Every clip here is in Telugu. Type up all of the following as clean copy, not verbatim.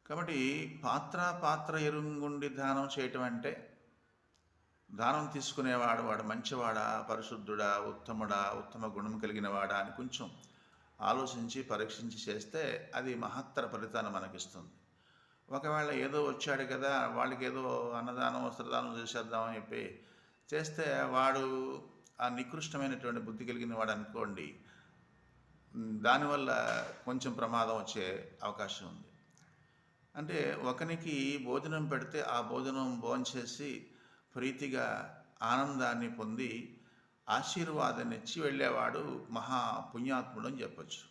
కాబట్టి పాత్ర ఎరుంగుండి దానం చేయటం అంటే, దానం తీసుకునేవాడు వాడు మంచివాడా, పరిశుద్ధుడా, ఉత్తముడా, ఉత్తమ గుణం కలిగిన వాడా అని కొంచెం ఆలోచించి, పరీక్షించి చేస్తే అది మహత్తర ఫలితాన్ని మనకిస్తుంది. ఒకవేళ ఏదో వచ్చాడు కదా! వాళ్ళకేదో అన్నదానం, వస్త్రదానం చేసేద్దామని చెప్పి చేస్తే వాడు ఆ నికృష్టమైనటువంటి బుద్ధి కలిగిన వాడనుకోండి, దానివల్ల కొంచెం ప్రమాదం వచ్చే అవకాశం ఉంది. అంటే ఒకనికి భోజనం పెడితే ఆ భోజనం భోంచేసి ప్రీతిగా ఆనందాన్ని పొంది ఆశీర్వాదాన్ని ఇచ్చి వెళ్ళేవాడు మహా పుణ్యాత్ముడు అని చెప్పచ్చు.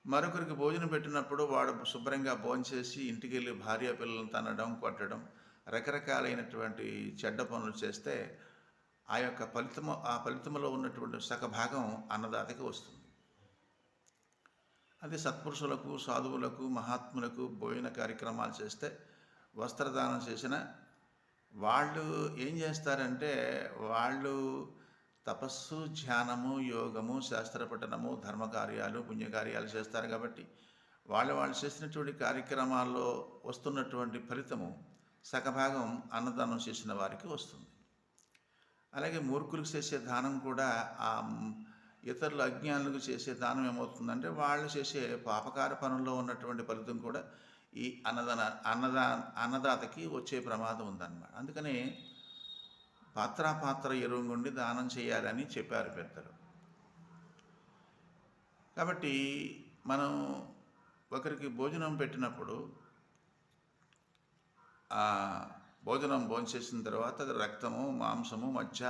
మరొకరికి భోజనం పెట్టినప్పుడు వాడు శుభ్రంగా భోంచేసి ఇంటికి వెళ్ళి భార్య పిల్లలను తనడం, కొట్టడం, రకరకాలైనటువంటి చెడ్డ పనులు చేస్తే ఆ ఫలితములో ఉన్నటువంటి సగభాగం అన్నదాతకి వస్తుంది. అదే సత్పురుషులకు, సాధువులకు, మహాత్ములకు భోజన కార్యక్రమాలు చేస్తే, వస్త్రదానం చేసిన వాళ్ళు ఏం చేస్తారంటే, వాళ్ళు తపస్సు, ధ్యానము, యోగము, శాస్త్రపఠనము, ధర్మకార్యాలు, పుణ్యకార్యాలు చేస్తారు కాబట్టి వాళ్ళు చేసినటువంటి కార్యక్రమాల్లో వస్తున్నటువంటి ఫలితము సగభాగం అన్నదానం చేసిన వారికి వస్తుంది. అలాగే మూర్ఖులకు చేసే దానం కూడా ఇతరుల అజ్ఞానులకు చేసే దానం ఏమవుతుందంటే, వాళ్ళు చేసే పాపకార పనుల్లో ఉన్నటువంటి ఫలితం కూడా ఈ అన్నదాతకి వచ్చే ప్రమాదం ఉందన్నమాట. అందుకని పాత్ర ఎరుంగుండి దానం చేయాలని చెప్పారు పెద్దలు. కాబట్టి మనం ఒకరికి భోజనం పెట్టినప్పుడు ఆ భోజనం భోంచేసిన తర్వాత రక్తము, మాంసము, మజ్జ,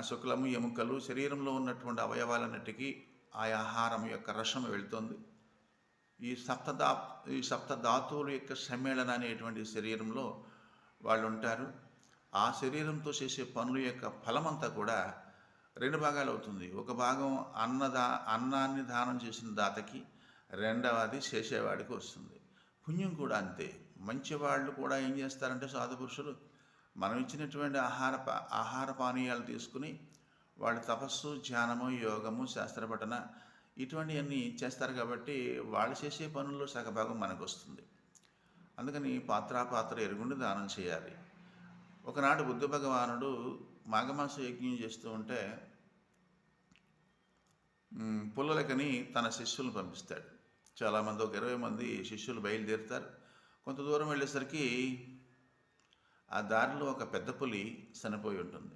శుక్లము, ఎముకలు, శరీరంలో ఉన్నటువంటి అవయవాలన్నిటికీ ఆ ఆహారం యొక్క రసం వెళ్తుంది. ఈ సప్తధాతువుల యొక్క సమ్మేళన అనేటువంటి శరీరంలో వాళ్ళు ఉంటారు. ఆ శరీరంతో చేసే పనుల యొక్క ఫలమంతా కూడా 2 భాగాలు అవుతుంది. ఒక భాగం అన్నాన్ని దానం చేసిన దాతకి, రెండవది చేసేవాడికి వస్తుంది. పుణ్యం కూడా అంతే. మంచివాళ్ళు కూడా ఏం చేస్తారంటే, సాధుపురుషులు మనం ఇచ్చినటువంటి ఆహార పానీయాలు తీసుకుని వాళ్ళు తపస్సు, ధ్యానము, యోగము, శాస్త్రపఠన ఇటువంటివన్నీ చేస్తారు కాబట్టి వాళ్ళు చేసే పనుల్లో సగభాగం మనకు వస్తుంది. అందుకని పాత్ర ఎరుగుండి దానం చేయాలి. ఒకనాడు బుద్ధ భగవానుడు మాఘమాస యజ్ఞం చేస్తూ ఉంటే పుల్లలకని తన శిష్యులను పంపిస్తాడు. చాలామంది, ఒక 20 మంది శిష్యులు బయలుదేరుతారు. కొంత దూరం వెళ్ళేసరికి ఆ దారిలో ఒక పెద్ద పులి చనిపోయి ఉంటుంది.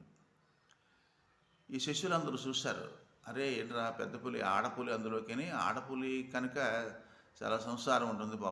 ఈ శిష్యులందరూ చూశారు. అరే ఏంట్రా పెద్ద పులి, ఆడపులి అందులోకి, ఆడపులి కనుక చాలా సంసారం ఉంటుంది